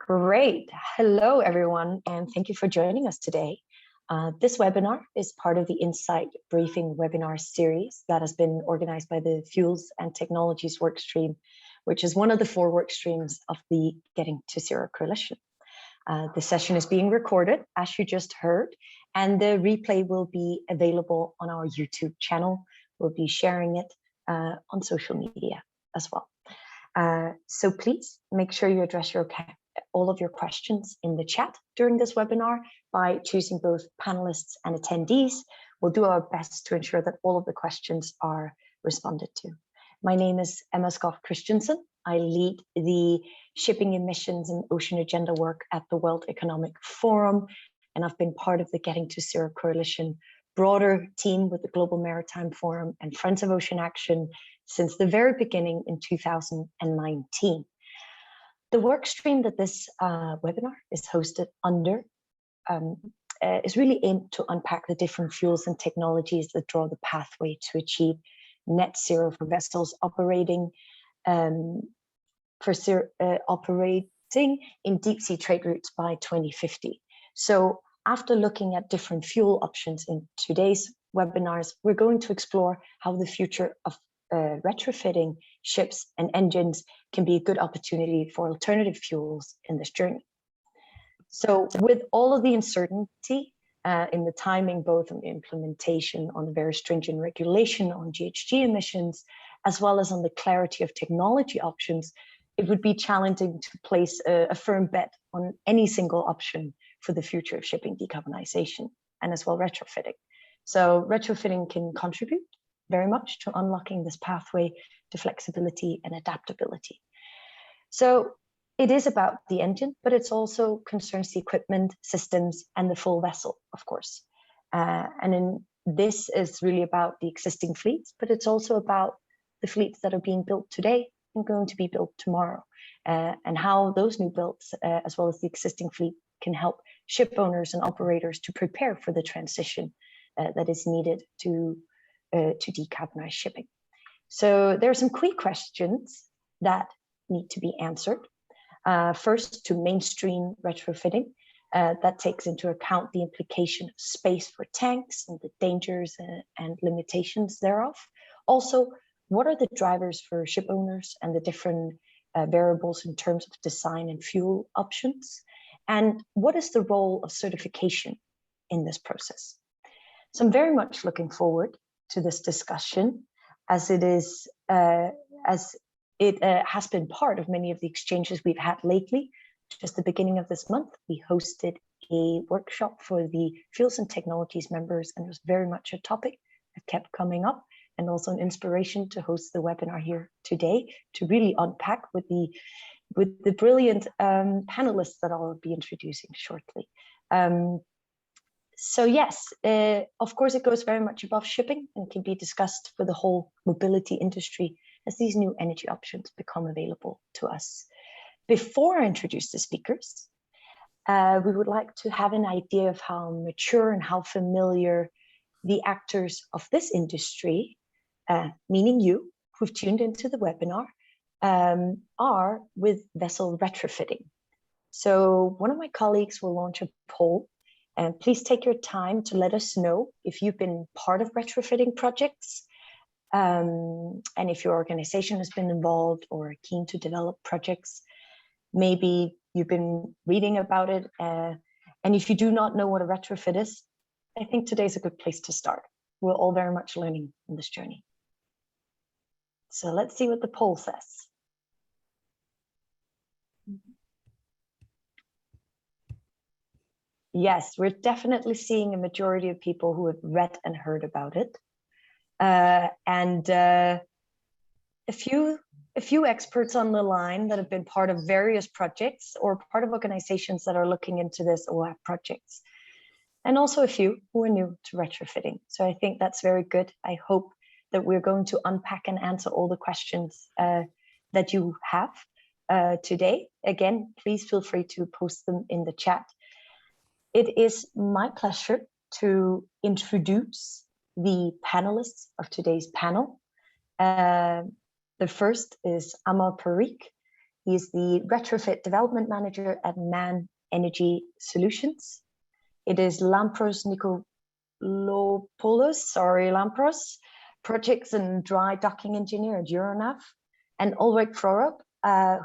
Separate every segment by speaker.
Speaker 1: Great. Hello, everyone, and thank you for joining us today. This webinar is part of the Insight Briefing webinar series that has been organized by the Fuels and Technologies workstream, which is one of the 4 work streams of the Getting to Zero Coalition. The session is being recorded, as you just heard, and the replay will be available on our YouTube channel. We'll be sharing it on social media as well. So please make sure you address all of your questions in the chat during this webinar by choosing both panelists and attendees. We'll do our best to ensure that all of the questions are responded to. My name is Skov Christiansen. I lead the shipping emissions and ocean agenda work at the World Economic Forum, and I've been part of the Getting to Zero Coalition broader team with the Global Maritime Forum and Friends of Ocean Action since the very beginning in 2019. The work stream that this webinar is hosted under is really aimed to unpack the different fuels and technologies that draw the pathway to achieve net zero for vessels operating operating in deep sea trade routes by 2050. So after looking at different fuel options in today's webinars, we're going to explore how the future of retrofitting ships and engines can be a good opportunity for alternative fuels in this journey. So with all of the uncertainty in the timing, both on the implementation on the very stringent regulation on GHG emissions, as well as on the clarity of technology options, it would be challenging to place a firm bet on any single option for the future of shipping decarbonization and as well retrofitting. So retrofitting can contribute very much to unlocking this pathway to flexibility and adaptability. So it is about the engine, but it's also concerns the equipment, systems, and the full vessel, of course. This is really about the existing fleets, but it's also about the fleets that are being built today and going to be built tomorrow, and how those new builds, as well as the existing fleet, can help ship owners and operators to prepare for the transition that is needed to decarbonize shipping. So there are some key questions that need to be answered. First, to mainstream retrofitting, that takes into account the implication of space for tanks and the dangers and limitations thereof. Also, what are the drivers for ship owners and the different variables in terms of design and fuel options? And what is the role of certification in this process? So I'm very much looking forward to this discussion, as it is has been part of many of the exchanges we've had lately. Just the beginning of this month, we hosted a workshop for the Fuels and Technologies members, and it was very much a topic that kept coming up, and also an inspiration to host the webinar here today to really unpack with the brilliant panelists that I'll be introducing shortly. So yes, of course, it goes very much above shipping and can be discussed for the whole mobility industry as these new energy options become available to us. Before I introduce the speakers, we would like to have an idea of how mature and how familiar the actors of this industry, meaning you who've tuned into the webinar, are with vessel retrofitting. So one of my colleagues will launch a poll. And please take your time to let us know if you've been part of retrofitting projects, and if your organization has been involved or keen to develop projects. Maybe you've been reading about it, and if you do not know what a retrofit is, I think today's a good place to start. We're all very much learning in this journey. So let's see what the poll says. Yes, we're definitely seeing a majority of people who have read and heard about it, and a few experts on the line that have been part of various projects or part of organizations that are looking into this or have projects, and also a few who are new to retrofitting. So I think that's very good. I hope that we're going to unpack and answer all the questions that you have today. Again, please feel free to post them in the chat. It is my pleasure to introduce the panelists of today's panel. The first is Amar Parikh. He is the Retrofit Development Manager at Man Energy Solutions. It is Lampros Nikolopoulos, Lampros, Projects and Dry Docking Engineer at Euronav, and Ulrik Frorup,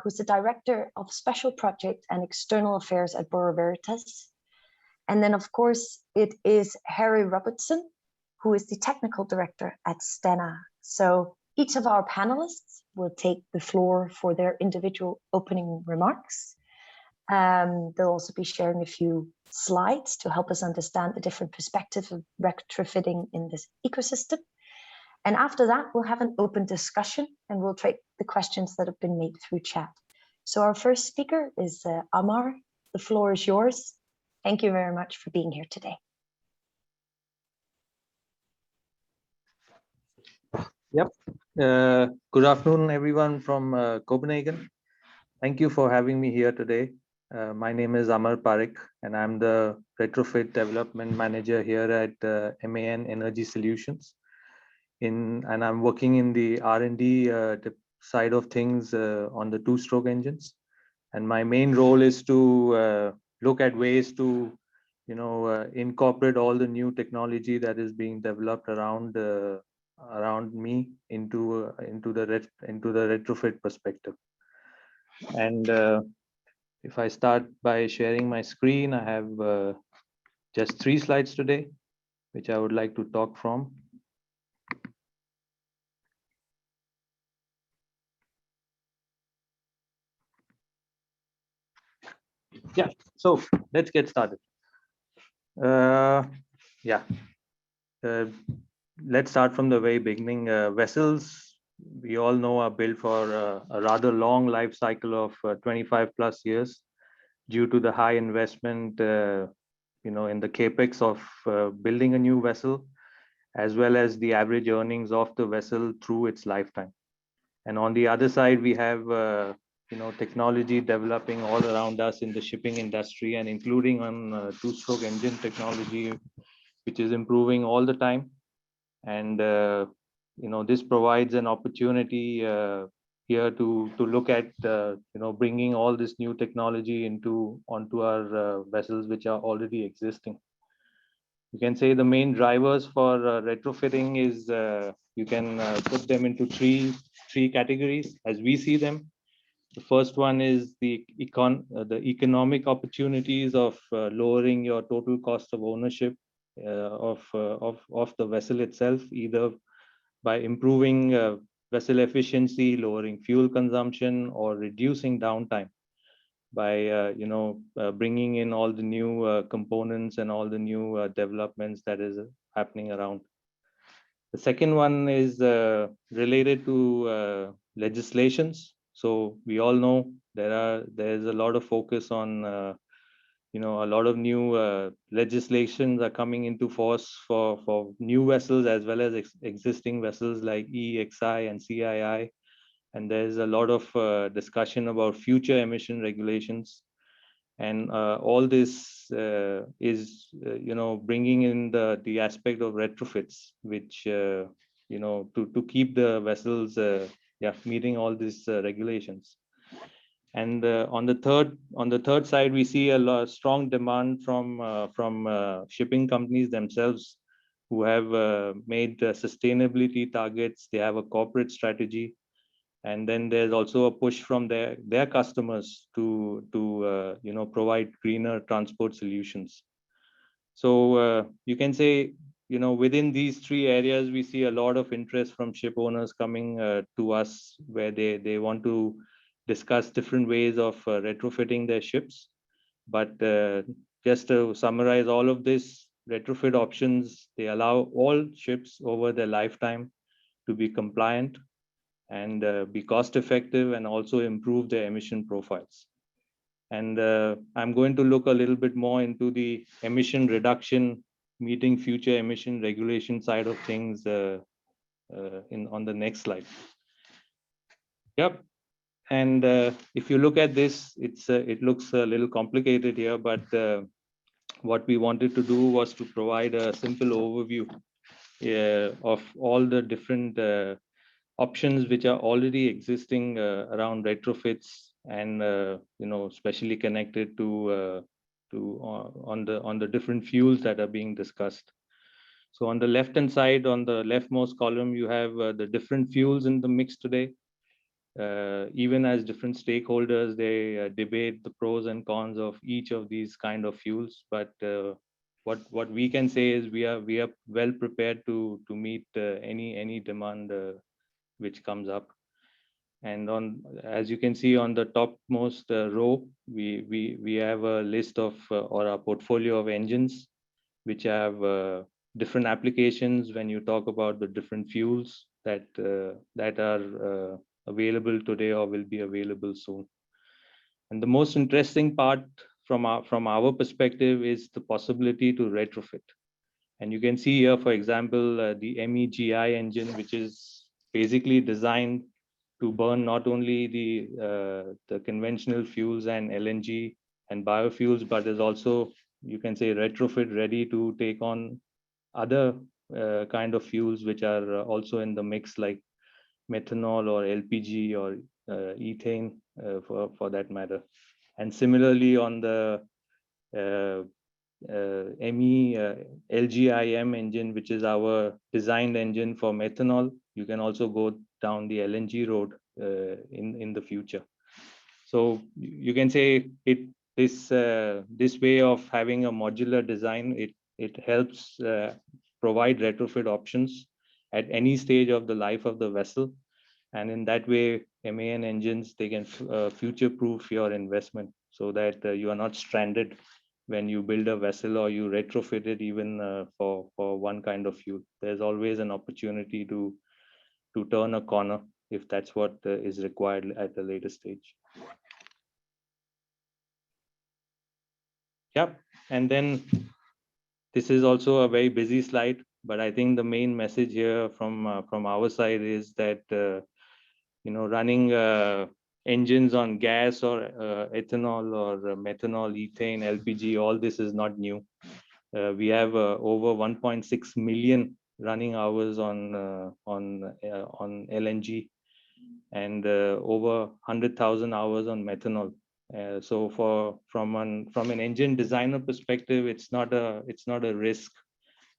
Speaker 1: who's the Director of Special Project and External Affairs at Veritas. And then, of course, it is Harry Robertsson, who is the Technical Director at Stena. So each of our panelists will take the floor for their individual opening remarks. They'll also be sharing a few slides to help us understand the different perspectives of retrofitting in this ecosystem. And after that, we'll have an open discussion and we'll take the questions that have been made through chat. So our first speaker is Amar. The floor is yours. Thank you very much for being here today.
Speaker 2: Yep. Good afternoon, everyone from Copenhagen. Thank you for having me here today. My name is Amar Parikh, and I'm the Retrofit Development Manager here at MAN Energy Solutions. And I'm working in the R&D side of things on the two-stroke engines. And my main role is to look at ways to, incorporate all the new technology that is being developed around me into the retrofit perspective. And if I start by sharing my screen, I have just 3 slides today, which I would like to talk from. Yeah, so let's get started. Let's start from the very beginning. Vessels, we all know, are built for a rather long life cycle of 25 plus years due to the high investment, in the capex of building a new vessel, as well as the average earnings of the vessel through its lifetime. And on the other side, we have technology developing all around us in the shipping industry, and including on two-stroke engine technology, which is improving all the time. And this provides an opportunity here to look at bringing all this new technology onto our vessels which are already existing. You can say the main drivers for retrofitting is you can put them into three categories as we see them. The first one is the economic opportunities of lowering your total cost of ownership of the vessel itself, either by improving vessel efficiency, lowering fuel consumption, or reducing downtime by bringing in all the new components and all the new developments that is happening around. The second one is related to legislations. So we all know there's a lot of focus on a lot of new legislations are coming into force for new vessels as well as existing vessels like EEXI and CII. And there's a lot of discussion about future emission regulations. And all this is, bringing in the aspect of retrofits, which, to keep the vessels meeting all these regulations. And on the third side, we see a strong demand from shipping companies themselves, who have made sustainability targets. They have a corporate strategy, and then there's also a push from their customers to provide greener transport solutions. So you can say, within these 3 areas, we see a lot of interest from ship owners coming to us, where they want to discuss different ways of retrofitting their ships. But just to summarize all of this, retrofit options, they allow all ships over their lifetime to be compliant and be cost effective, and also improve their emission profiles. And I'm going to look a little bit more into the emission reduction, meeting future emission regulation side of things on the next slide. Yep. And if you look at this, it looks a little complicated here, but what we wanted to do was to provide a simple overview of all the different options which are already existing around retrofits and especially connected to on the different fuels that are being discussed. So on the left hand side, on the leftmost column, you have the different fuels in the mix today. Even as different stakeholders, they debate the pros and cons of each of these kind of fuels. But what we can say is we are well prepared to meet any demand which comes up. And as you can see on the topmost row, we have a list of or a portfolio of engines which have different applications when you talk about the different fuels that are available today or will be available soon. And the most interesting part from our perspective is the possibility to retrofit. And you can see here, for example, the MEGI engine, which is basically designed to burn not only the conventional fuels and LNG and biofuels, but is also, you can say, retrofit ready to take on other kind of fuels which are also in the mix, like methanol or LPG or ethane for that matter. And similarly on the LGIM engine, which is our designed engine for methanol, you can also go down the LNG road in the future. So you can say this way of having a modular design, it helps provide retrofit options at any stage of the life of the vessel. And in that way, MAN engines, they can future-proof your investment so that you are not stranded when you build a vessel or you retrofit it even for one kind of fuel. There's always an opportunity to turn a corner if that's what is required at a later stage. Yep, and then this is also a very busy slide, but I think the main message here from our side is that running engines on gas or ethanol or methanol, ethane, LPG, all this is not new. We have over 1.6 million running hours on LNG and over 100,000 hours on methanol. So from an engine designer perspective, it's not a risk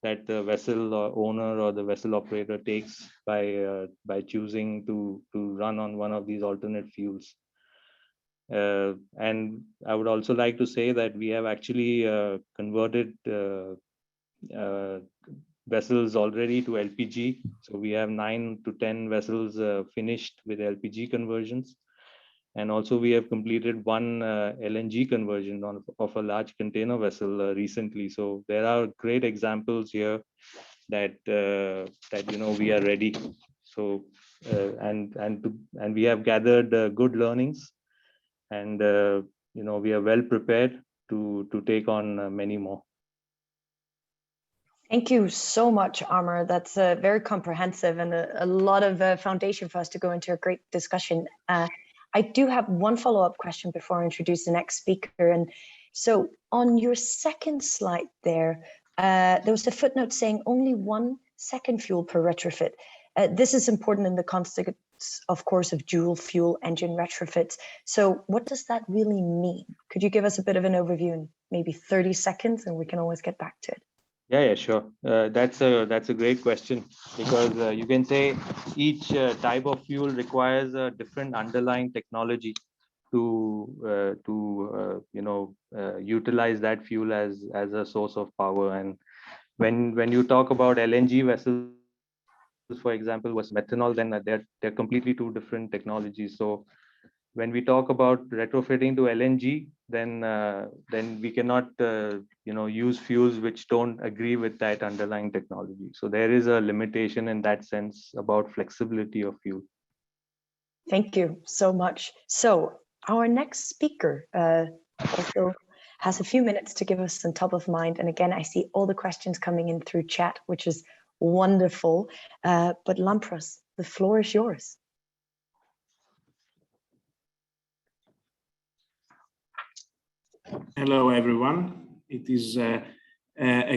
Speaker 2: that the vessel owner or the vessel operator takes by choosing to run on one of these alternate fuels. And I would also like to say that we have actually converted vessels already to LPG. So we have 9 to 10 vessels finished with LPG conversions. And also we have completed one LNG conversion of a large container vessel recently. So there are great examples here that we are ready. So and we have gathered good learnings, and we are well prepared to take on many more.
Speaker 1: Thank you so much, Amar. That's very comprehensive and a lot of foundation for us to go into a great discussion. I do have one follow-up question before I introduce the next speaker. And so on your second slide there was a footnote saying only 1 second fuel per retrofit. This is important in the context, of course, of dual fuel engine retrofits. So what does that really mean? Could you give us a bit of an overview in maybe 30 seconds, and we can always get back to it?
Speaker 2: Yeah, sure. That's a great question, because you can say each type of fuel requires a different underlying technology to utilize that fuel as a source of power. And when you talk about LNG vessels, for example, was methanol, then they're completely 2 different technologies. So when we talk about retrofitting to LNG, then we cannot use fuels which don't agree with that underlying technology. So there is a limitation in that sense about flexibility of fuel.
Speaker 1: Thank you so much. So our next speaker also has a few minutes to give us some top of mind. And again, I see all the questions coming in through chat, which is wonderful. But Lampros, the floor is yours.
Speaker 3: Hello, everyone. It is a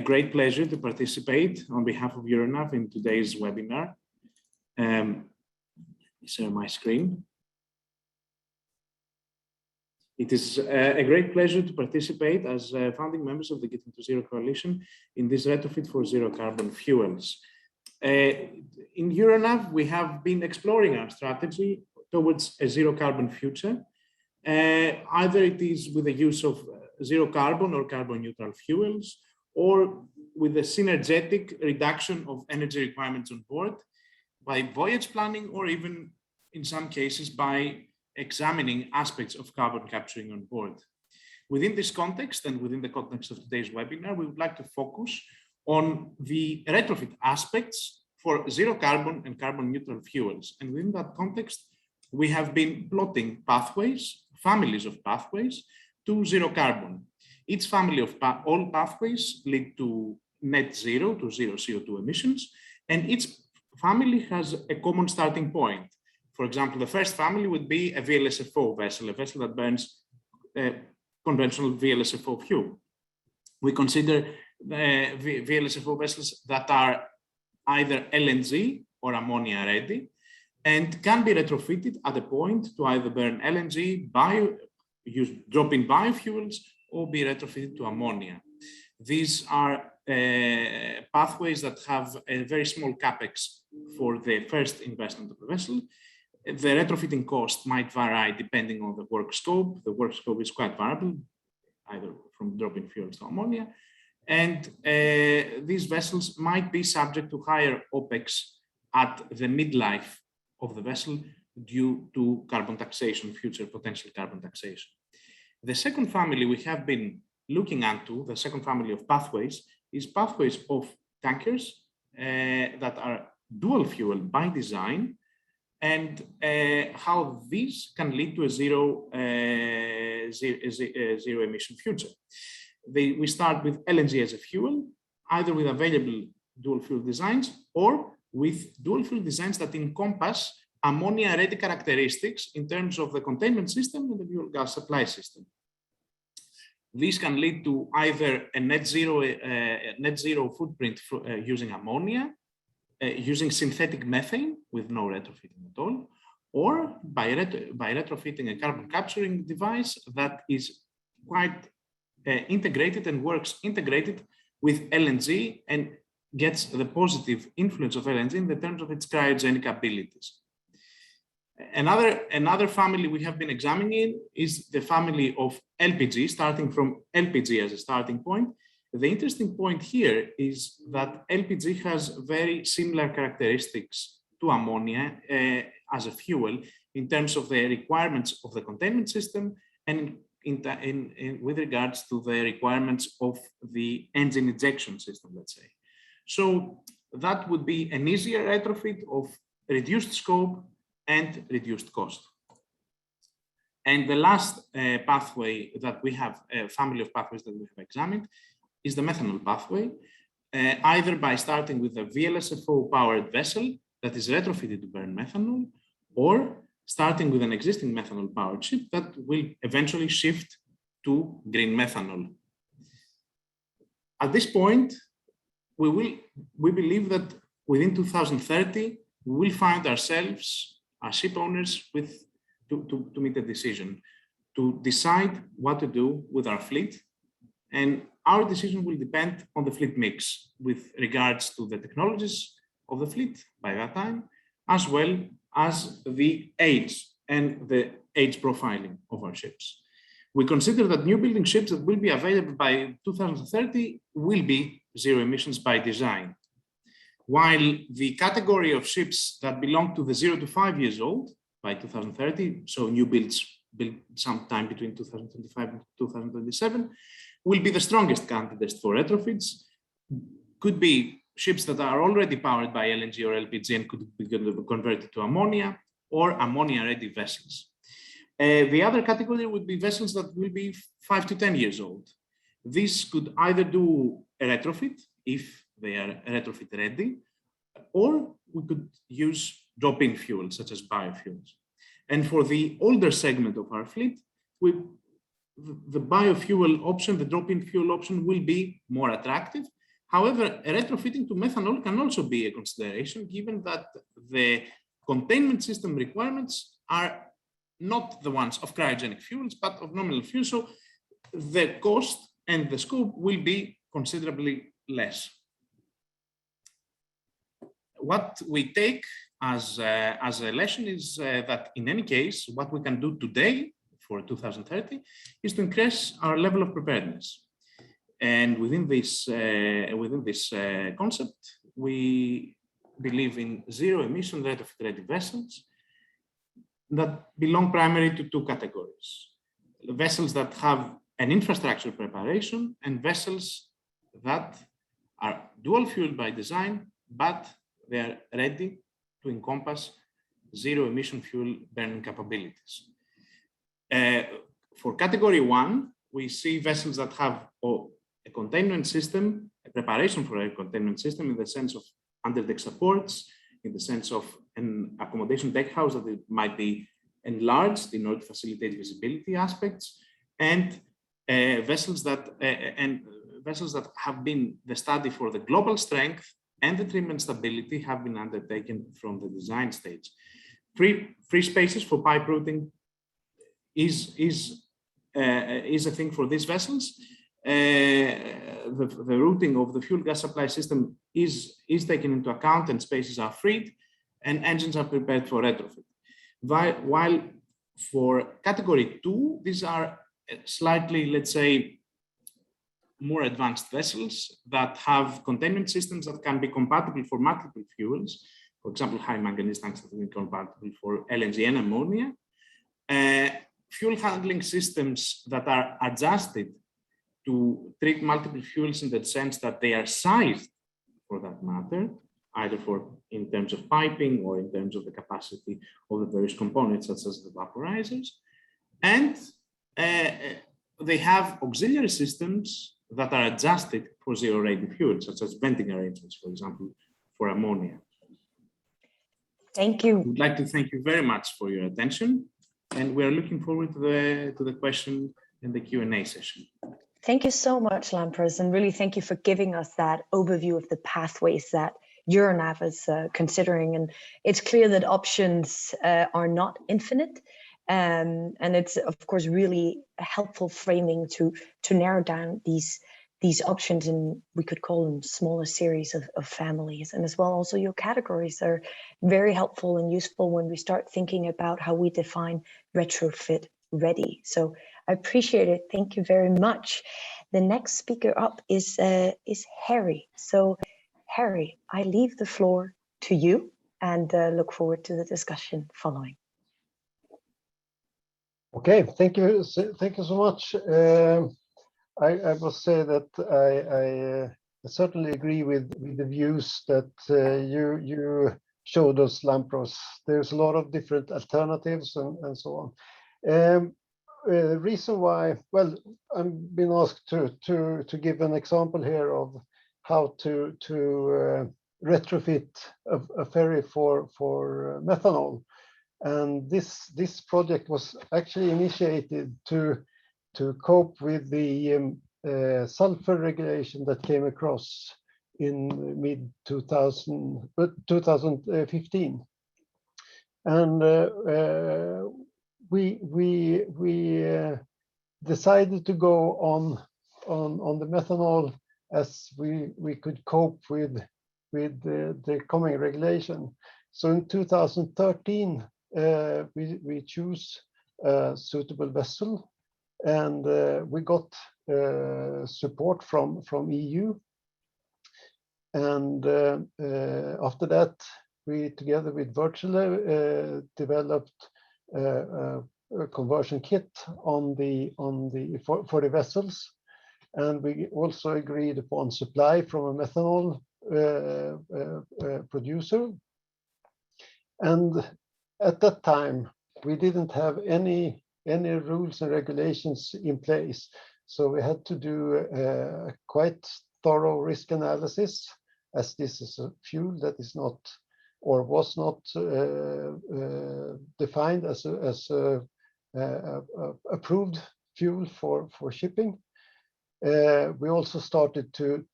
Speaker 3: great pleasure to participate on behalf of Euronav in today's webinar. share my screen. It is a great pleasure to participate as founding members of the Getting to Zero Coalition in this retrofit for zero carbon fuels. In Euronav, we have been exploring our strategy towards a zero carbon future. Either it is with the use of zero carbon or carbon neutral fuels, or with the synergetic reduction of energy requirements on board by voyage planning, or even in some cases by examining aspects of carbon capturing on board. Within this context and within the context of today's webinar, we would like to focus on the retrofit aspects for zero carbon and carbon neutral fuels. And within that context, we have been plotting pathways, families of pathways to zero carbon. Each family of all pathways lead to net zero, to zero CO2 emissions, and each family has a common starting point. For example, the first family would be a VLSFO vessel, a vessel that burns conventional VLSFO fuel. We consider VLSFO vessels that are either LNG or ammonia ready and can be retrofitted at a point to either burn LNG, use drop-in biofuels, or be retrofitted to ammonia. These are pathways that have a very small capex for the first investment of the vessel. The retrofitting cost might vary depending on the work scope. The work scope is quite variable, either from drop-in fuels to ammonia. And these vessels might be subject to higher OPEX at the midlife of the vessel due to carbon taxation, future potential carbon taxation. The second family we have been looking into, the second family of pathways, is pathways of tankers that are dual fuel by design, and how these can lead to a zero emission future. We start with LNG as a fuel, either with available dual fuel designs or with dual fuel designs that encompass ammonia ready characteristics in terms of the containment system and the fuel gas supply system. These can lead to either a net zero footprint using ammonia, using synthetic methane with no retrofitting at all, or by retrofitting a carbon capturing device that is quite integrated and works integrated with LNG and gets the positive influence of LNG in the terms of its cryogenic abilities. Another family we have been examining is the family of LPG, starting from LPG as a starting point. The interesting point here is that LPG has very similar characteristics to ammonia as a fuel in terms of the requirements of the containment system and with regards to the requirements of the engine injection system, let's say. So that would be an easier retrofit of reduced scope and reduced cost. And the last pathway that we have, family of pathways that we have examined, is the methanol pathway, either by starting with a VLSFO powered vessel that is retrofitted to burn methanol, or starting with an existing methanol powered ship that will eventually shift to green methanol. At this point, we believe that within 2030, we will find ourselves, our ship owners, to make a decision, to decide what to do with our fleet. And our decision will depend on the fleet mix with regards to the technologies of the fleet by that time, as well as the age and the age profiling of our ships. We consider that new building ships that will be available by 2030 will be zero emissions by design, while the category of ships that belong to the 0 to 5 years old by 2030, so new builds built sometime between 2025 and 2027, will be the strongest candidates for retrofits. Could be ships that are already powered by LNG or LPG and could be converted to ammonia, or ammonia-ready vessels. The other category would be vessels that will be 5 to 10 years old. These could either do a retrofit if they are retrofit ready, or we could use drop-in fuels such as biofuels. And for the older segment of our fleet, the biofuel option, the drop-in fuel option will be more attractive. However, retrofitting to methanol can also be a consideration, given that the containment system requirements are not the ones of cryogenic fuels, but of nominal fuels. So the cost and the scope will be considerably less. What we take as a lesson is that in any case, what we can do today for 2030 is to increase our level of preparedness. And within this concept, we believe in zero emission retrofit ready vessels that belong primarily to two categories. Vessels that have an infrastructure preparation and vessels that are dual fueled by design, but they are ready to encompass zero emission fuel burning capabilities. For category one, we see vessels that have a containment system, a preparation for a containment system in the sense of underdeck supports, in the sense of an accommodation deck house that it might be enlarged in order to facilitate visibility aspects, and vessels that have been the study for the global strength and the trim and stability have been undertaken from the design stage. Free spaces for pipe routing is a thing for these vessels. The routing of the fuel gas supply system is taken into account and spaces are freed and engines are prepared for retrofit. While for category two, these are slightly, let's say, more advanced vessels that have containment systems that can be compatible for multiple fuels. For example, high manganese tanks that can be compatible for LNG and ammonia. Fuel handling systems that are adjusted to treat multiple fuels in the sense that they are sized for that matter, either in terms of piping or in terms of the capacity of the various components, such as the vaporizers. And they have auxiliary systems that are adjusted for zero-ready fuels, such as venting arrangements, for example, for ammonia.
Speaker 1: Thank you.
Speaker 3: I would like to thank you very much for your attention, and we are looking forward to the question in the Q&A session.
Speaker 1: Thank you so much, Lampros, and really thank you for giving us that overview of the pathways that Euronav is considering. And it's clear that options are not infinite. And it's, of course, really a helpful framing to narrow down these options, and we could call them smaller series of families. And as well, also your categories are very helpful and useful when we start thinking about how we define retrofit ready. So I appreciate it. Thank you very much. The next speaker up is Harry. So Harry, I leave the floor to you and look forward to the discussion following.
Speaker 4: Okay, thank you so much. I must say that I certainly agree with the views that you showed us, Lampros. There's a lot of different alternatives and so on. Reason why, well, I've been asked to give an example here of how to retrofit a ferry for methanol. And this project was actually initiated to cope with the sulfur regulation that came across in mid 2015, and we decided to go on the methanol as we could cope with the coming regulation. So in 2013 we choose a suitable vessel, and we got support from EU, and after that we together with Robertsson developed a conversion kit for the vessels, and we also agreed upon supply from a methanol producer. And at that time we didn't have any rules and regulations in place, so we had to do a quite thorough risk analysis, as this is a fuel that is not or was not defined as a approved fuel for shipping. We also started to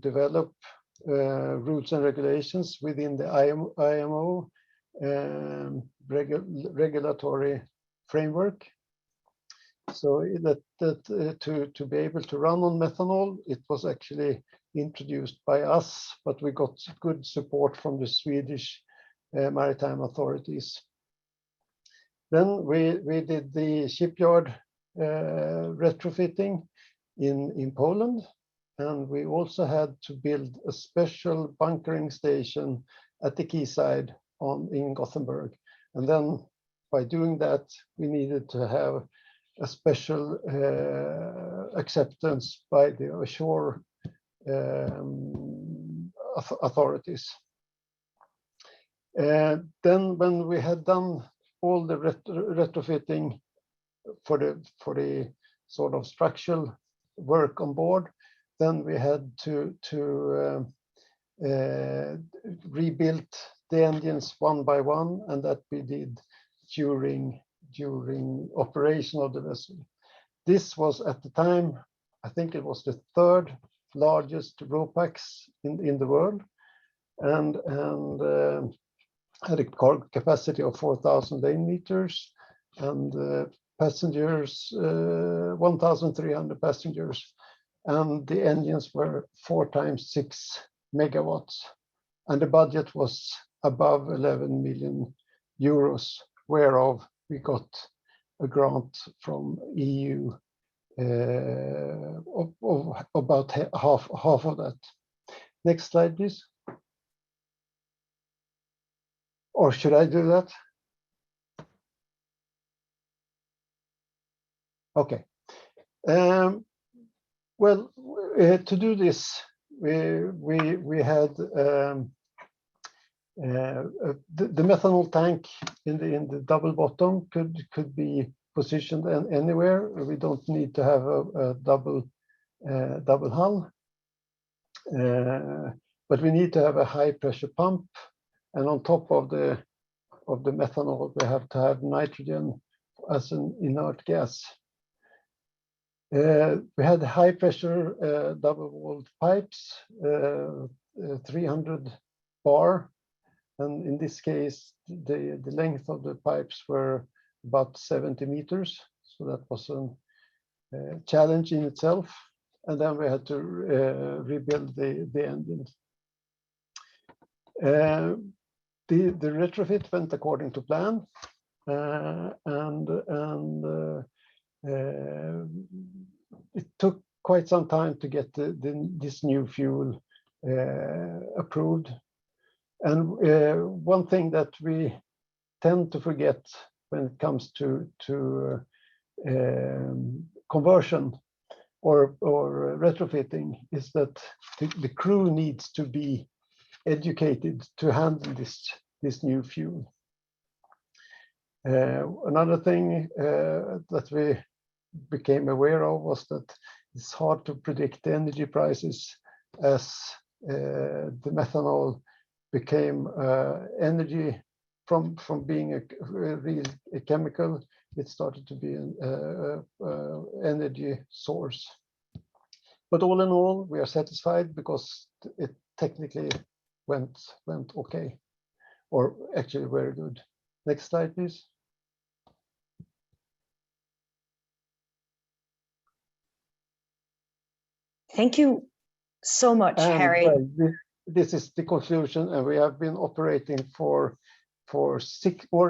Speaker 4: develop rules and regulations within the IMO regulatory framework. So to be able to run on methanol, it was actually introduced by us, but we got good support from the Swedish maritime authorities. Then we did the shipyard retrofitting in Poland, and we also had to build a special bunkering station at the quayside in Gothenburg. And then by doing that, we needed to have a special acceptance by the ashore authorities. Then when we had done all the retrofitting for the sort of structural work on board, then we had to rebuild the engines one by one, and that we did during operation of the vessel. This was at the time, I think it was the third largest RoPax in the world, and had a capacity of 4,000 lane meters, and passengers 1,300 passengers, and the engines were 4 times 6 megawatts, and the budget was above 11 million euros, whereof we got a grant from EU of about half of that. Next slide, please. Or should I do that? Okay. Well, to do this, we had the methanol tank in the double bottom could be positioned anywhere. We don't need to have a double hull, but we need to have a high pressure pump, and on top of the methanol, we have to have nitrogen as an inert gas. We had high pressure double walled pipes, 300 bar. And in this case, the length of the pipes were about 70 meters. So that was a challenge in itself. And then we had to rebuild the engine. The retrofit went according to plan. It took quite some time to get this new fuel approved. And one thing that we tend to forget when it comes to conversion or retrofitting is that the crew needs to be educated to handle this new fuel. Another thing that we became aware of was that it's hard to predict the energy prices as the methanol became energy from being a real chemical. It started to be an energy source. But all in all, we are satisfied because it technically went okay, or actually very good. Next slide, please.
Speaker 1: Thank you so much, Harry.
Speaker 4: This is the conclusion, and we have been operating for more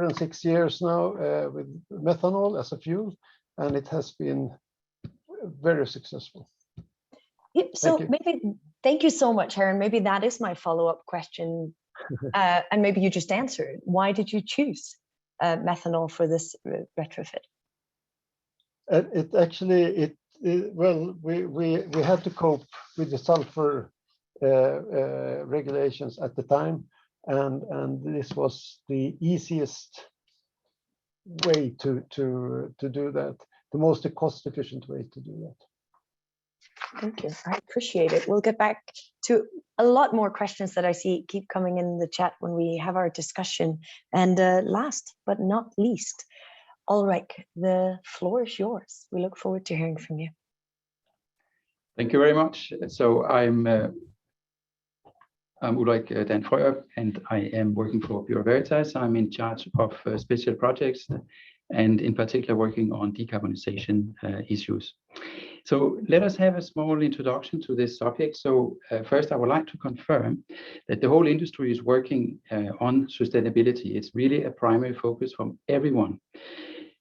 Speaker 4: than 6 years now with methanol as a fuel, and it has been very successful.
Speaker 1: Yep, so thank you so much, Harry. Maybe that is my follow-up question, and maybe you just answered. Why did you choose methanol for this retrofit?
Speaker 4: Well, we had to cope with the sulfur regulations at the time, and this was the easiest way to do that, the most cost-efficient way to do that.
Speaker 1: Thank you. I appreciate it. We'll get back to a lot more questions that I see keep coming in the chat when we have our discussion. And last but not least, Ulrik, the floor is yours. We look forward to hearing from you.
Speaker 5: I'm Ulrik Frorup, and I am working for Veritas. I'm in charge of special projects, and in particular working on decarbonization issues. So let us have a small introduction to this subject. So first, I would like to confirm that the whole industry is working on sustainability. It's really a primary focus from everyone.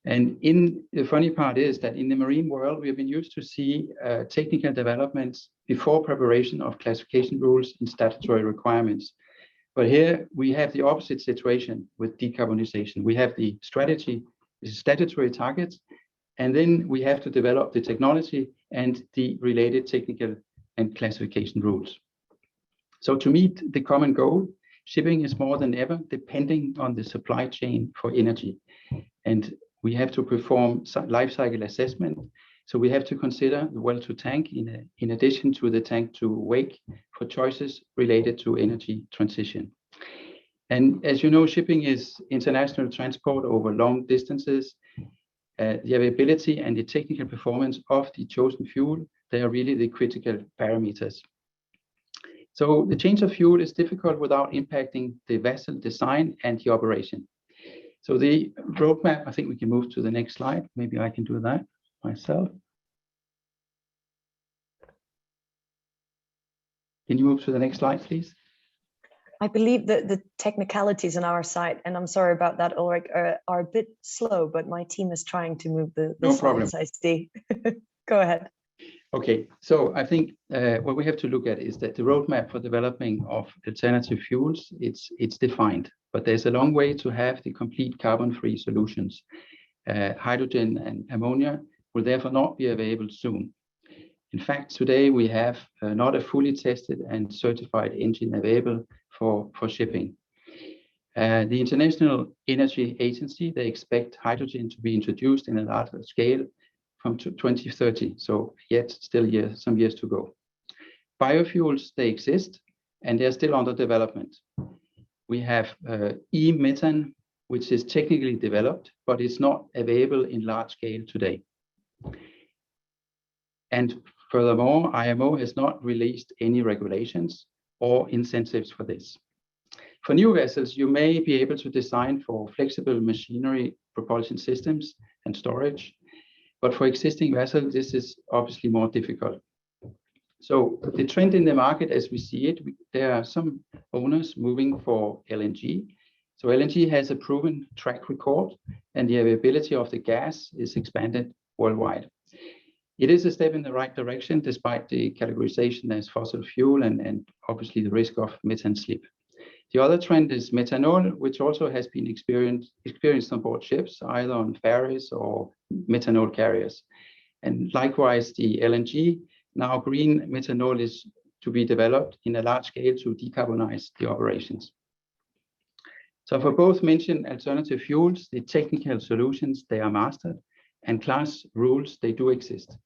Speaker 5: And the funny part is that in the marine world, we have been used to see technical developments before preparation of classification rules and statutory requirements. But here we have the opposite situation with decarbonization. We have the strategy, the statutory targets, and then we have to develop the technology and the related technical and classification rules. So to meet the common goal, shipping is more than ever depending on the supply chain for energy. And we have to perform life cycle assessment. So we have to consider the well to tank in addition to the tank to wake for choices related to energy transition. And as you know, shipping is international transport over long distances. The availability and the technical performance of the chosen fuel, they are really the critical parameters. So the change of fuel is difficult without impacting the vessel design and the operation. So the roadmap, I think we can move to the next slide. Maybe I can do that myself. Can you move to the next slide, please?
Speaker 1: I believe that the technicalities on our side, and I'm sorry about that, Ulrik, are a bit slow, but my team is trying to move the
Speaker 5: No problem.
Speaker 1: slides, I see. Go ahead.
Speaker 5: Okay, so I think what we have to look at is that the roadmap for developing of alternative fuels, it's defined, but there's a long way to have the complete carbon-free solutions. Hydrogen and ammonia will therefore not be available soon. In fact, today we have not a fully tested and certified engine available for shipping. The International Energy Agency, they expect hydrogen to be introduced in a larger scale from 2030, so yet still some years to go. Biofuels, they exist, and they're still under development. We have e-methane, which is technically developed, but it's not available in large scale today. And furthermore, IMO has not released any regulations or incentives for this. For new vessels, you may be able to design for flexible machinery propulsion systems and storage, but for existing vessels, this is obviously more difficult. So the trend in the market as we see it, there are some owners moving for LNG. So LNG has a proven track record and the availability of the gas is expanded worldwide. It is a step in the right direction despite the categorization as fossil fuel and obviously the risk of methane slip. The other trend is methanol, which also has been experienced on board ships, either on ferries or methanol carriers. And likewise, the LNG, now green methanol is to be developed in a large scale to decarbonize the operations. So for both mentioned alternative fuels, the technical solutions, they are mastered, and class rules, they do exist.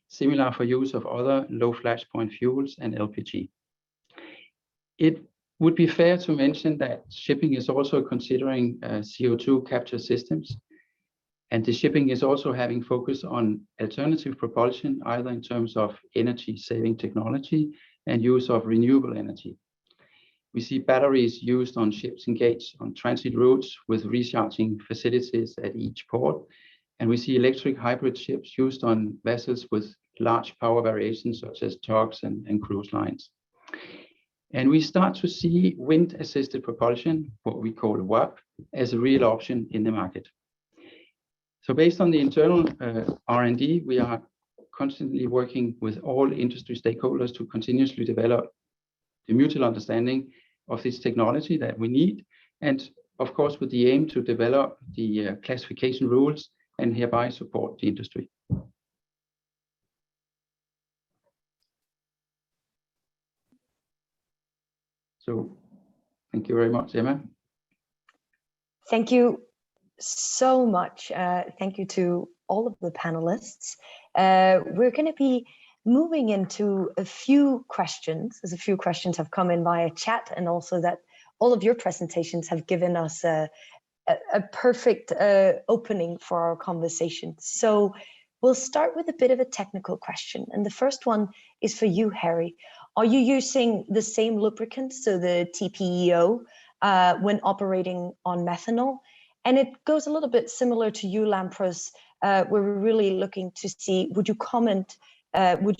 Speaker 5: Similar for use of other low flashpoint fuels and LPG. It would be fair to mention that shipping is also considering CO2 capture systems, and the shipping is also having focus on alternative propulsion, either in terms of energy saving technology and use of renewable energy. We see batteries used on ships engaged on transit routes with recharging facilities at each port, and we see electric hybrid ships used on vessels with large power variations such as tugs and cruise lines. And we start to see wind-assisted propulsion, what we call WAP, as a real option in the market. So based on the internal R&D, we are constantly working with all industry stakeholders to continuously develop the mutual understanding of this technology that we need, and of course with the aim to develop the classification rules and hereby support the industry. So thank you very much, Emma.
Speaker 1: Thank you so much. Thank you to all of the panelists. We're going to be moving into a few questions, as a few questions have come in via chat, and also that all of your presentations have given us a perfect opening for our conversation. So we'll start with a bit of a technical question. And the first one is for you, Harry. Are you using the same lubricant, so the TPEO, when operating on methanol? And it goes a little bit similar to you, Lampros, where we're really looking to see, would you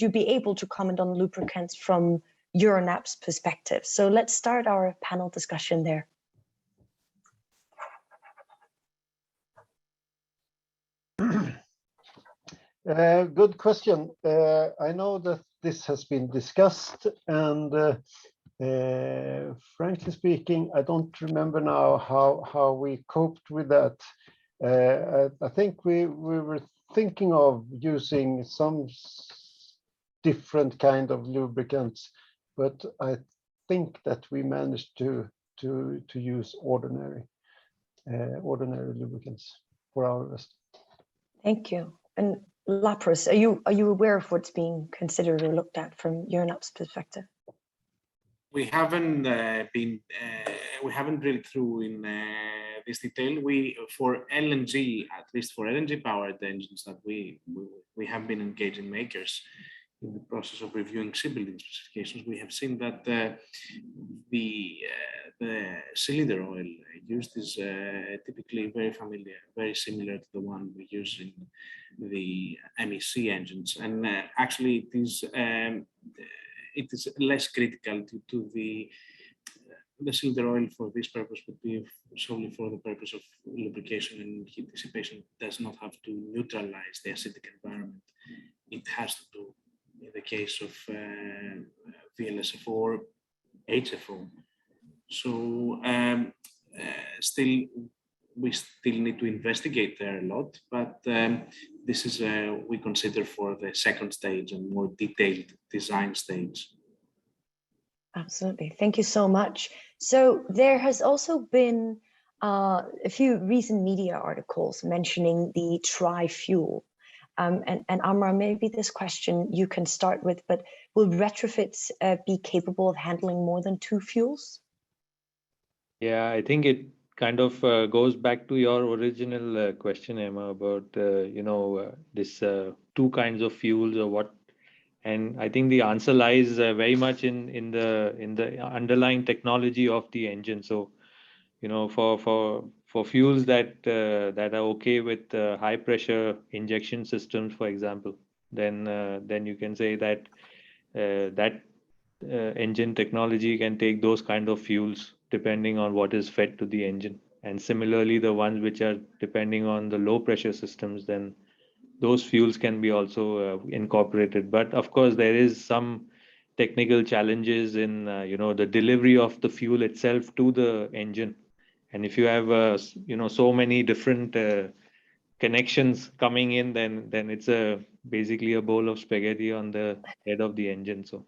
Speaker 1: be able to comment on lubricants from Euronav's perspective? So let's start our panel discussion there.
Speaker 4: Good question. I know that this has been discussed, and frankly speaking, I don't remember now how we coped with that. I think we were thinking of using some different kind of lubricants, but I think that we managed to use ordinary lubricants for our vessel.
Speaker 1: Thank you. And Lampros, are you aware of what's being considered or looked at from Euronav's perspective?
Speaker 3: We haven't we haven't drilled through in this detail. For LNG, at least for LNG powered engines, that we have been engaging makers in the process of reviewing shipbuilding specifications. We have seen that the cylinder oil used is typically very similar to the one we use in the MEC engines, and actually it is less critical to the cylinder oil for this purpose would be solely for the purpose of lubrication and heat dissipation. It does not have to neutralize the acidic environment. It has to do in the case of VLSFO or HFO. So we still need to investigate there a lot, but this is we consider for the second stage and more detailed design stage.
Speaker 1: Absolutely. Thank you so much. So there has also been a few recent media articles mentioning the tri-fuel. And Amar, maybe this question you can start with, but will retrofits be capable of handling more than 2 fuels?
Speaker 2: Yeah, I think it kind of goes back to your original question, Emma, about this 2 kinds of fuels or what. And I think the answer lies very much in the underlying technology of the engine. So, for fuels that are okay with high pressure injection systems, for example, then you can say that engine technology can take those kind of fuels depending on what is fed to the engine. And similarly, the ones which are depending on the low pressure systems, then those fuels can be also incorporated. But of course, there is some technical challenges in the delivery of the fuel itself to the engine. And if you have so many different connections coming in, then it's basically a bowl of spaghetti on the head of the engine. So.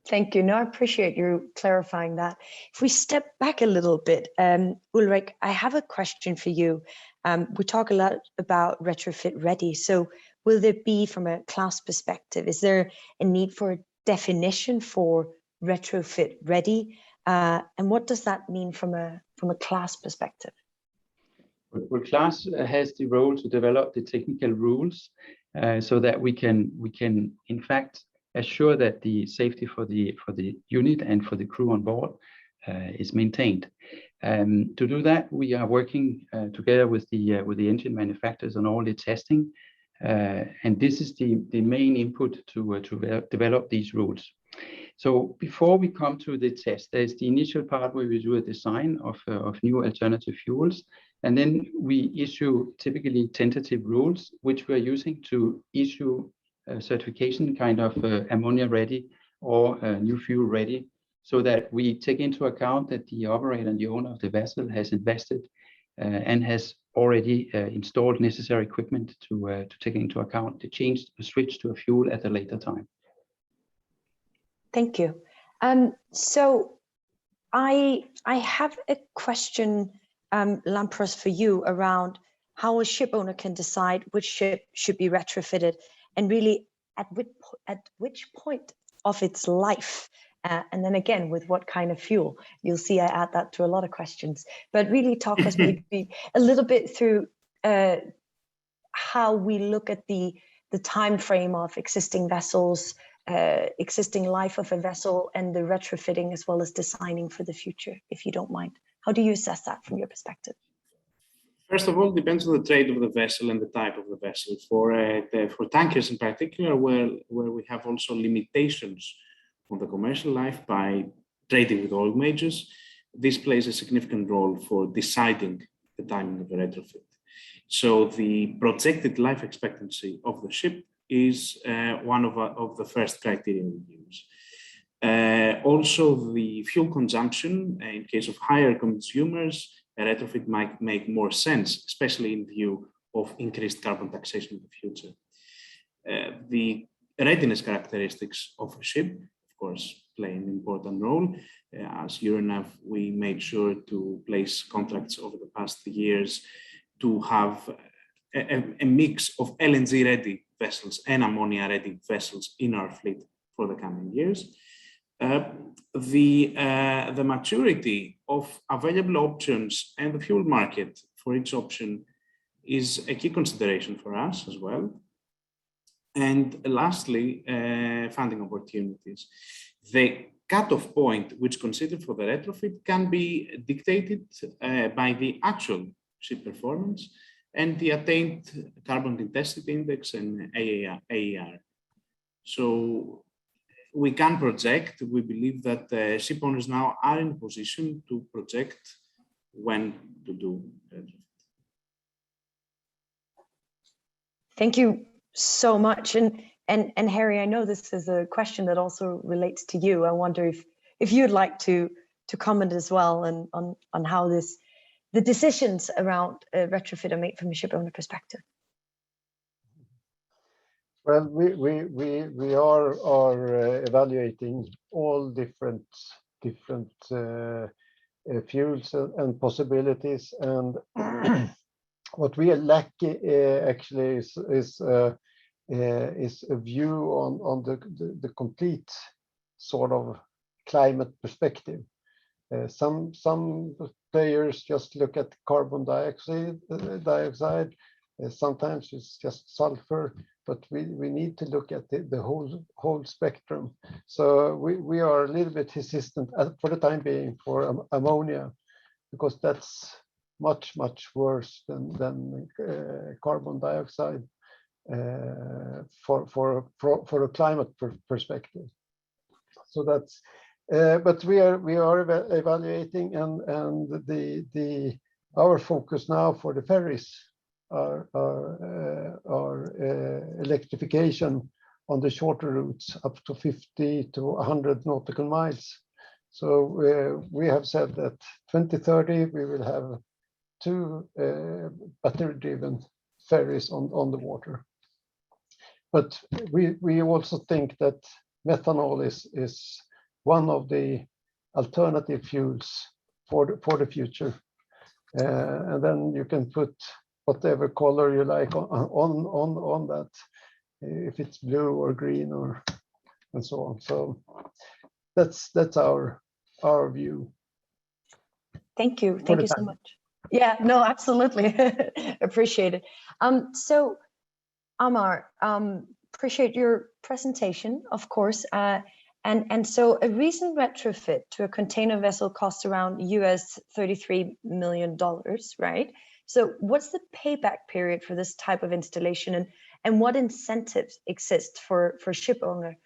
Speaker 1: Thank you. No, I appreciate you clarifying that. If we step back a little bit, Ulrik, I have a question for you. We talk a lot about retrofit ready. So will there be, from a class perspective, is there a need for a definition for retrofit ready? And what does that mean from a class perspective?
Speaker 5: Well, class has the role to develop the technical rules so that we can in fact assure that the safety for the unit and for the crew on board is maintained. To do that, we are working together with the engine manufacturers on all the testing, and this is the main input to develop these rules. So before we come to the test, there's the initial part where we do a design of new alternative fuels, and then we issue typically tentative rules, which we're using to issue certification kind of ammonia ready or new fuel ready, so that we take into account that the operator and the owner of the vessel has invested and has already installed necessary equipment to take into account the switch to a fuel at a later time.
Speaker 1: Thank you. So I have a question, Lampros, for you around how a ship owner can decide which ship should be retrofitted, and really at which point of its life, and then again with what kind of fuel. You'll see I add that to a lot of questions, but really talk us maybe a little bit through how we look at the time frame of existing vessels, existing life of a vessel and the retrofitting as well as designing for the future, if you don't mind? How do you assess that from your perspective?
Speaker 3: First of all, it depends on the trade of the vessel and the type of the vessel. For tankers in particular, where we have also limitations on the commercial life by trading with oil majors, this plays a significant role for deciding the timing of the retrofit. So the projected life expectancy of the ship is one of the first criteria we use. Also, the fuel consumption, in case of higher consumers, a retrofit might make more sense, especially in view of increased carbon taxation in the future. The readiness characteristics of a ship, of course, play an important role. As Euronav, we made sure to place contracts over the past years to have a mix of LNG-ready vessels and ammonia-ready vessels in our fleet for the coming years. The maturity of available options and the fuel market for each option is a key consideration for us as well. And lastly, funding opportunities. The cutoff point which considered for the retrofit can be dictated by the actual ship performance and the attained carbon intensity index and AER. So we can project, we believe that ship owners now are in a position to project when to do retrofit.
Speaker 1: Thank you so much. And Harry, I know this is a question that also relates to you. I wonder if you'd like to comment as well on how the decisions around retrofit are made from a ship owner perspective.
Speaker 4: Well, we are evaluating all different fuels and possibilities, and what we lack actually is a view on the complete sort of climate perspective. Some players just look at carbon dioxide. Sometimes it's just sulfur, but we need to look at the whole spectrum. So we are a little bit hesitant for the time being for ammonia, because that's much worse than carbon dioxide for a climate perspective. So that's but we are evaluating, and our focus now for the ferries are electrification on the shorter routes up to 50 to 100 nautical miles. So we have said that 2030 we will have 2 battery-driven ferries on the water. But we also think that methanol is one of the alternative fuels for the future, and then you can put whatever color you like on that, if it's blue or green and so on. So that's our view.
Speaker 1: Thank you so much. Yeah, no, absolutely. Appreciate it. So Amar, appreciate your presentation, of course. And so a recent retrofit to a container vessel costs around US $33 million, right? So what's the payback period for this type of installation, and what incentives exist for ship owner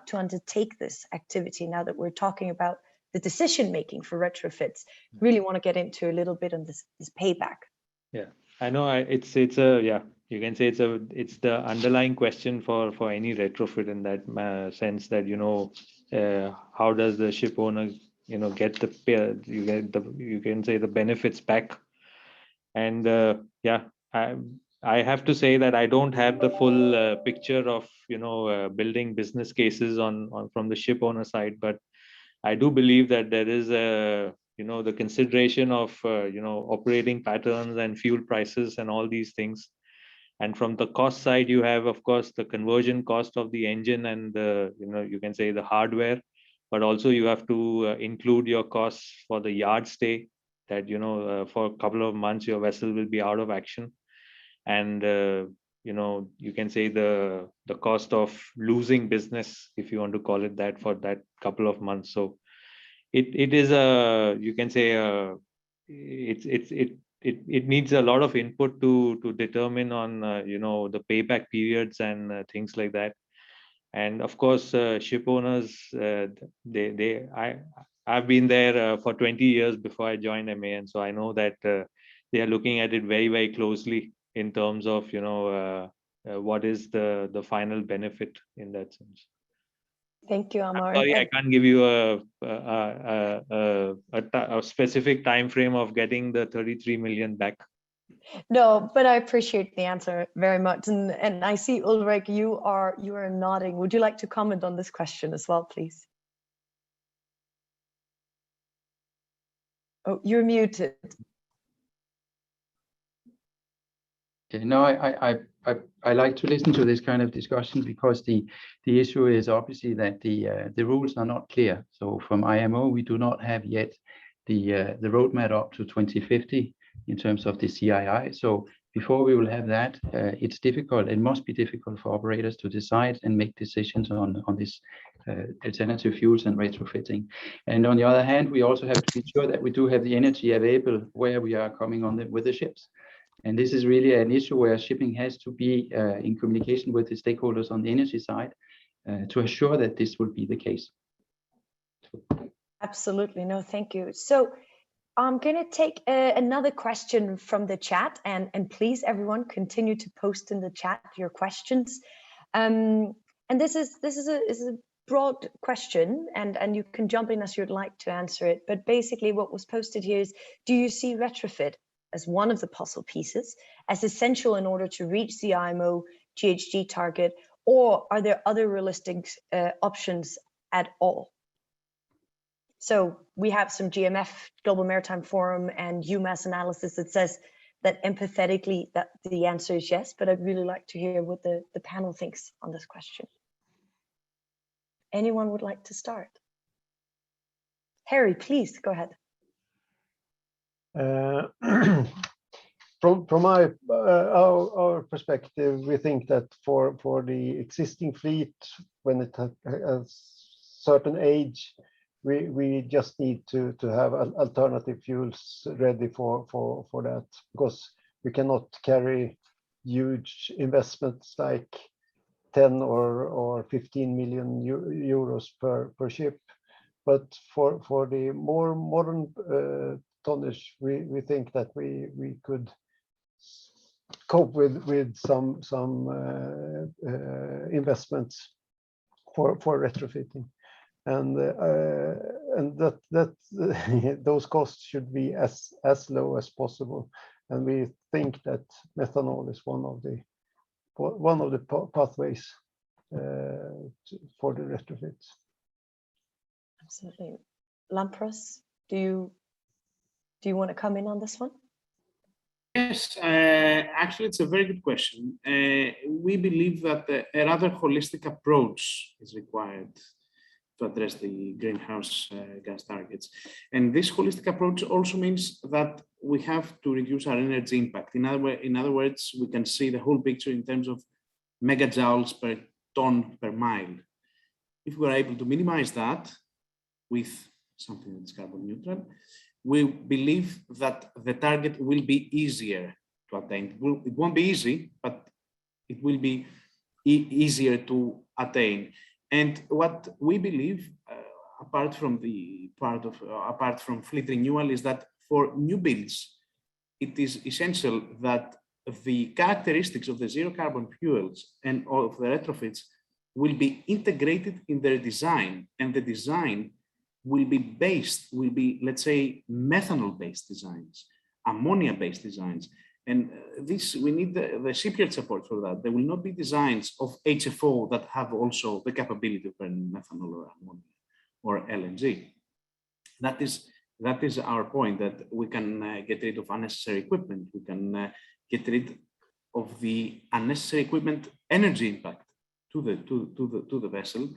Speaker 1: to undertake this activity, now that we're talking about the decision making for retrofits? Really want to get into a little bit on this payback.
Speaker 2: Yeah, I know it's a, yeah, you can say it's the underlying question for any retrofit, in that sense that, you know, how does the ship owner, you know, get you can say the benefits back. And yeah, I have to say that I don't have the full picture of, you know, building business cases on from the ship owner side, but I do believe that there is a, you know, the consideration of you know, operating patterns and fuel prices and all these things. And from the cost side, you have, of course, the conversion cost of the engine and the, you know, you can say the hardware, but also you have to include your costs for the yard stay, that, you know, for a couple of months your vessel will be out of action. And you you can say the cost of losing business, if you want to call it that, for that couple of months. So it is a, you can say, it needs a lot of input to determine on the payback periods and things like that. And of course, ship owners, I've been there for 20 years before I joined MA, and so I know that they are looking at it very, very closely in terms of what is the final benefit in that sense.
Speaker 1: Thank you, Amar.
Speaker 2: Sorry, I can't give you a specific time frame of getting the 33 million back.
Speaker 1: No, but I appreciate the answer very much. And I see, Ulrik, you are nodding. Would you like to comment on this question as well, please? Oh, you're muted.
Speaker 5: Okay, no, I like to listen to this kind of discussion, because the issue is obviously that the rules are not clear. So from IMO, we do not have yet the roadmap up to 2050 in terms of the CII. So before we will have that, it's difficult. It must be difficult for operators to decide and make decisions on this alternative fuels and retrofitting. And on the other hand, we also have to be sure that we do have the energy available where we are coming on with the ships. And this is really an issue where shipping has to be in communication with the stakeholders on the energy side to assure that this will be the case.
Speaker 1: Absolutely. No, thank you. So I'm going to take another question from the chat, and please, everyone, continue to post in the chat your questions. And this is a broad question, and you can jump in as you'd like to answer it. But basically, what was posted here is: do you see retrofit as one of the puzzle pieces, as essential in order to reach the IMO GHG target, or are there other realistic options at all? So we have some GMF, Global Maritime Forum, and UMass analysis that says that empathetically that the answer is yes, but I'd really like to hear what the panel thinks on this question. Anyone would like to start? Harry, please go ahead.
Speaker 4: From our perspective, we think that for the existing fleet, when it has certain age, we just need to have alternative fuels ready for that, because we cannot carry huge investments like 10 or 15 million euros per ship. But for the more modern tonnage, we think that we could cope with some investments for retrofitting, and that those costs should be as low as possible. And we think that methanol is one of the pathways for the retrofits.
Speaker 1: Absolutely. Lampros, do you want to come in on this one?
Speaker 3: Yes, actually, it's a very good question. We believe that a rather holistic approach is required to address the greenhouse gas targets. And this holistic approach also means that we have to reduce our energy impact. In other words, we can see the whole picture in terms of megajoules per ton per mile. If we're able to minimize that with something that's carbon neutral, we believe that the target will be easier to attain. It won't be easy, but it will be easier to attain. And what we believe, apart from fleet renewal, is that for new builds, it is essential that the characteristics of the zero carbon fuels and of the retrofits will be integrated in their design, and the design will be, let's say, methanol-based designs, ammonia-based designs. And this, we need the shipyard support for that. There will not be designs of HFO that have also the capability of burning methanol or ammonia or LNG. That is our point, that we can get rid of unnecessary equipment. We can get rid of the unnecessary equipment energy impact to the vessel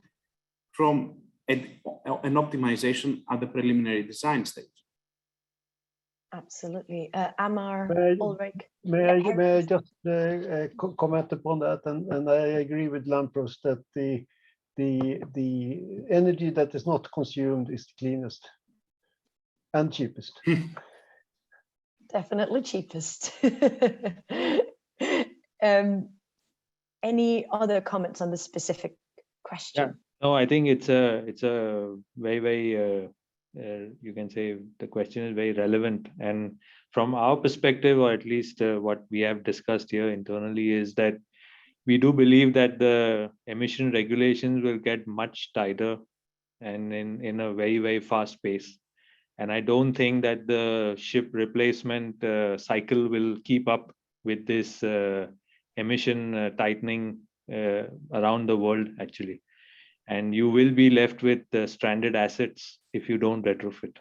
Speaker 3: from an optimization at the preliminary design stage.
Speaker 1: Absolutely. Amar, Ulrik.
Speaker 4: May I just comment upon that? And I agree with Lampros that the energy that is not consumed is the cleanest and cheapest.
Speaker 1: Definitely cheapest. Any other comments on the specific question?
Speaker 2: Yeah. No, I think it's a very you can say the question is very relevant, and from our perspective, or at least what we have discussed here internally, is that we do believe that the emission regulations will get much tighter and in a very fast pace. And I don't think that the ship replacement cycle will keep up with this emission tightening around the world, actually. And you will be left with stranded assets if you don't retrofit.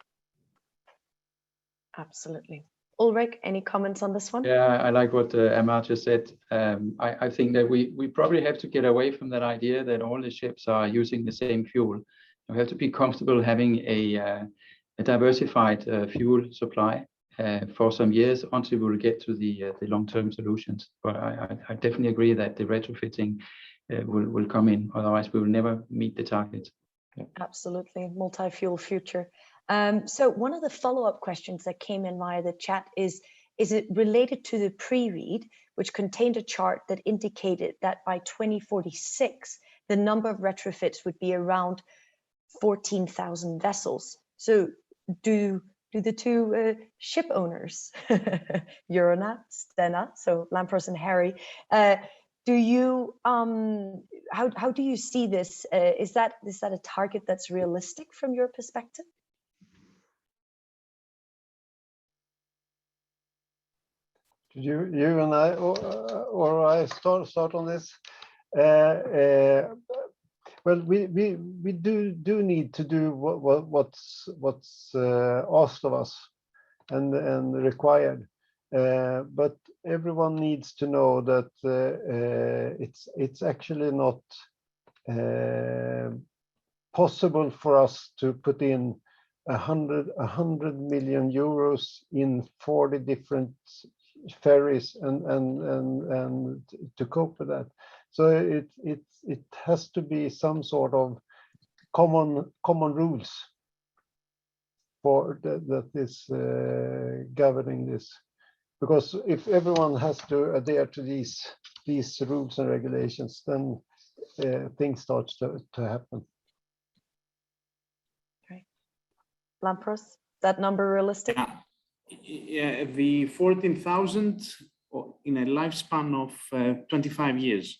Speaker 1: Absolutely. Ulrik, any comments on this one?
Speaker 5: Yeah, I like what Amar just said. I think that we probably have to get away from that idea that all the ships are using the same fuel. We have to be comfortable having a diversified fuel supply for some years until we will get to the long-term solutions. But I definitely agree that the retrofitting will come in. Otherwise, we will never meet the target.
Speaker 1: Yeah. Absolutely, multi-fuel future. So one of the follow-up questions that came in via the chat is it related to the pre-read, which contained a chart that indicated that by 2046, the number of retrofits would be around 14,000 vessels. So do the two ship owners, Euronav, Stena, so Lampros and Harry, do you how do you see this? Is that a target that's realistic from your perspective?
Speaker 4: You and I, or I start on this. Well, we do need to do what's asked of us and required. But everyone needs to know that it's actually not possible for us to put in 100 million euros in 40 different ferries and to cope with that. So it has to be some sort of common rules for that is governing this. Because if everyone has to adhere to these rules and regulations, then things start to happen.
Speaker 1: Okay. Lampros, that number realistic?
Speaker 3: Yeah, the 14,000 in a lifespan of 25 years.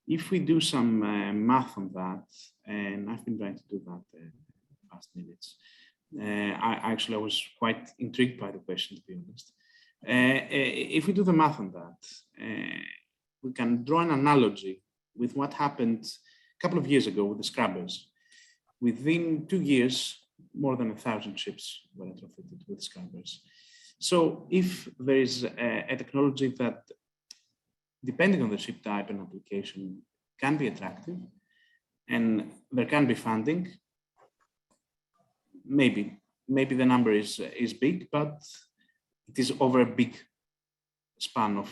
Speaker 3: If we do some math on that, and I've been trying to do that in the past minutes, I was quite intrigued by the question, to be honest. If we do the math on that, we can draw an analogy with what happened a couple of years ago with the scrubbers. Within 2 years, more than 1,000 ships were retrofitted with scrubbers. So if there is a technology that, depending on the ship type and application, can be attractive, and there can be funding, maybe the number is big, but it is over a big span of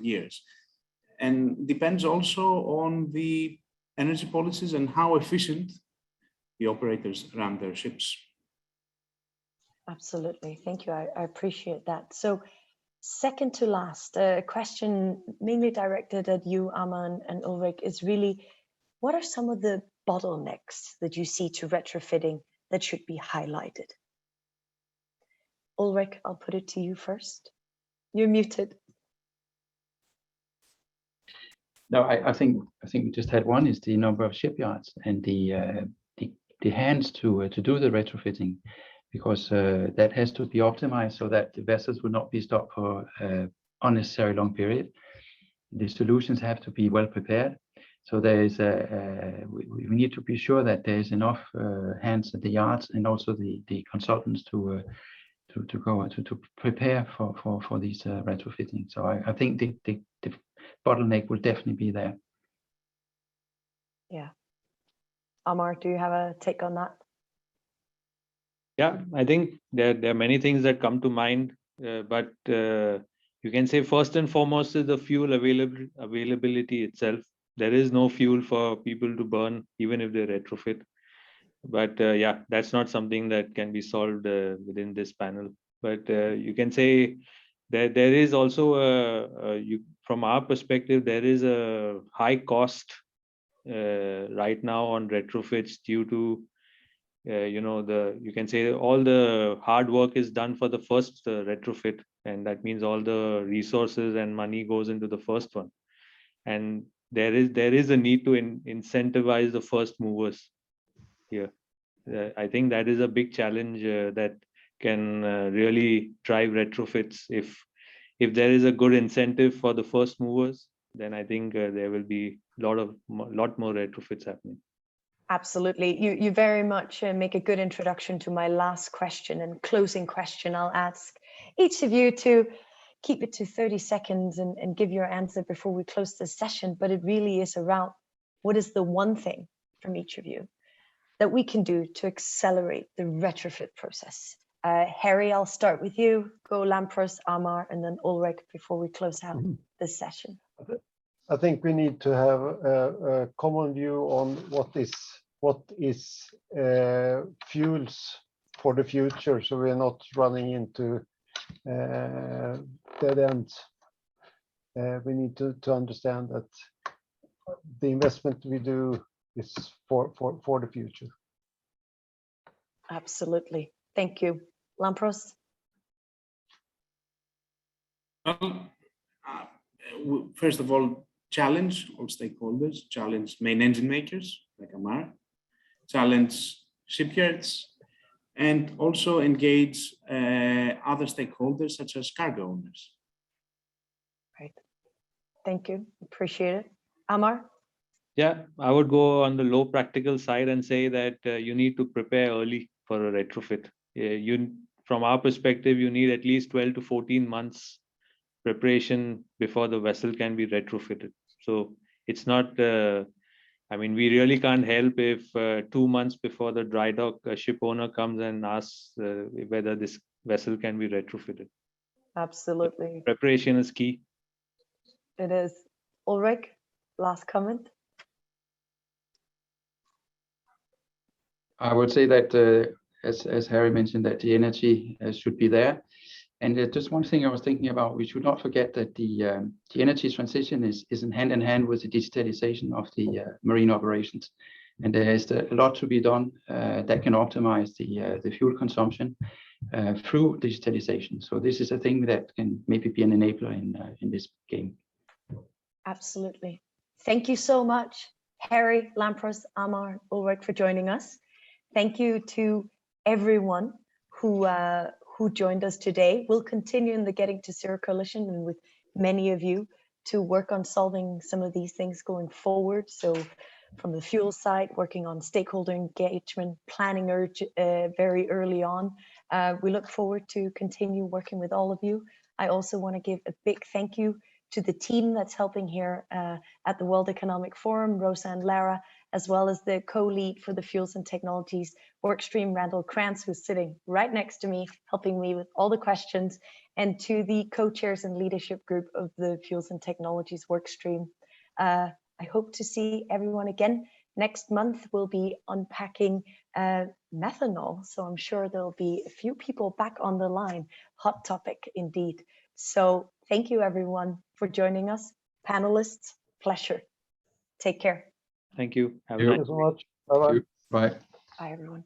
Speaker 3: years, and depends also on the energy policies and how efficient the operators run their ships.
Speaker 1: Absolutely, thank you. I appreciate that. So, second to last, a question mainly directed at you, Amar and Ulrik, is really, what are some of the bottlenecks that you see to retrofitting that should be highlighted? Ulrik, I'll put it to you first. You're muted.
Speaker 5: No, I think we just had one is the number of shipyards and the hands to do the retrofitting, because that has to be optimized so that the vessels will not be stopped for unnecessary long period. The solutions have to be well prepared. So there is we need to be sure that there is enough hands at the yards and also the consultants to prepare for these retrofitting. So I think the bottleneck will definitely be there.
Speaker 1: Yeah. Amar, do you have a take on that?
Speaker 2: Yeah, I think there are many things that come to mind, but you can say first and foremost is the fuel availability itself. There is no fuel for people to burn, even if they retrofit. But yeah, that's not something that can be solved within this panel. But you can say that there is also from our perspective, there is a high cost right now on retrofits due to you can say all the hard work is done for the first retrofit, and that means all the resources and money goes into the first one, and there is a need to incentivize the first movers here. I think that is a big challenge that can really drive retrofits. If there is a good incentive for the first movers, then I think there will be lot more retrofits happening.
Speaker 1: Absolutely. You very much make a good introduction to my last question and closing question. I'll ask each of you to keep it to 30 seconds and give your answer before we close this session. But it really is around what is the one thing from each of you that we can do to accelerate the retrofit process. Harry, I'll start with you. Go Lampros, Amar, and then Ulrik before we close out this session.
Speaker 4: I think we need to have a common view on what is fuels for the future, so we're not running into dead ends. We need to understand that the investment we do is for the future.
Speaker 1: Absolutely. Thank you. Lampros?
Speaker 3: Well, first of all, challenge all stakeholders, challenge main engine makers like Amar, challenge shipyards, and also engage other stakeholders such as cargo owners.
Speaker 1: Right. Thank you. Appreciate it. Amar?
Speaker 2: Yeah, I would go on the low practical side and say that you need to prepare early for a retrofit. From our perspective, you need at least 12 to 14 months preparation before the vessel can be retrofitted. So it's not, I mean, we really can't help if 2 months before the dry dock, a ship owner comes and asks whether this vessel can be retrofitted.
Speaker 1: Absolutely.
Speaker 2: Preparation is key.
Speaker 1: It is. Ulrik, last comment?
Speaker 5: I would say that, as Harry mentioned, that the energy should be there. And just one thing I was thinking about, we should not forget that the energy transition is in hand with the digitalization of the marine operations. And there is a lot to be done that can optimize the fuel consumption through digitalization. So this is a thing that can maybe be an enabler in this game.
Speaker 1: Absolutely. Thank you so much, Harry, Lampros, Amar, Ulrik, for joining us. Thank you to everyone who joined us today. We'll continue in the Getting to Zero Coalition and with many of you to work on solving some of these things going forward. So from the fuel side, working on stakeholder engagement, planning very early on. We look forward to continue working with all of you. I also want to give a big thank you to the team that's helping here at the World Economic Forum, Rosa and Lara, as well as the co-lead for the Fuels and Technologies workstream, Randall Krantz, who's sitting right next to me, helping me with all the questions, and to the co-chairs and leadership group of the Fuels and Technologies workstream. I hope to see everyone again. Next month, we'll be unpacking methanol, so I'm sure there'll be a few people back on the line. Hot topic indeed. So thank you everyone for joining us. Panelists, pleasure. Take care.
Speaker 2: Thank you.
Speaker 4: Thank you so much. Bye-bye.
Speaker 5: Bye.
Speaker 1: Bye everyone.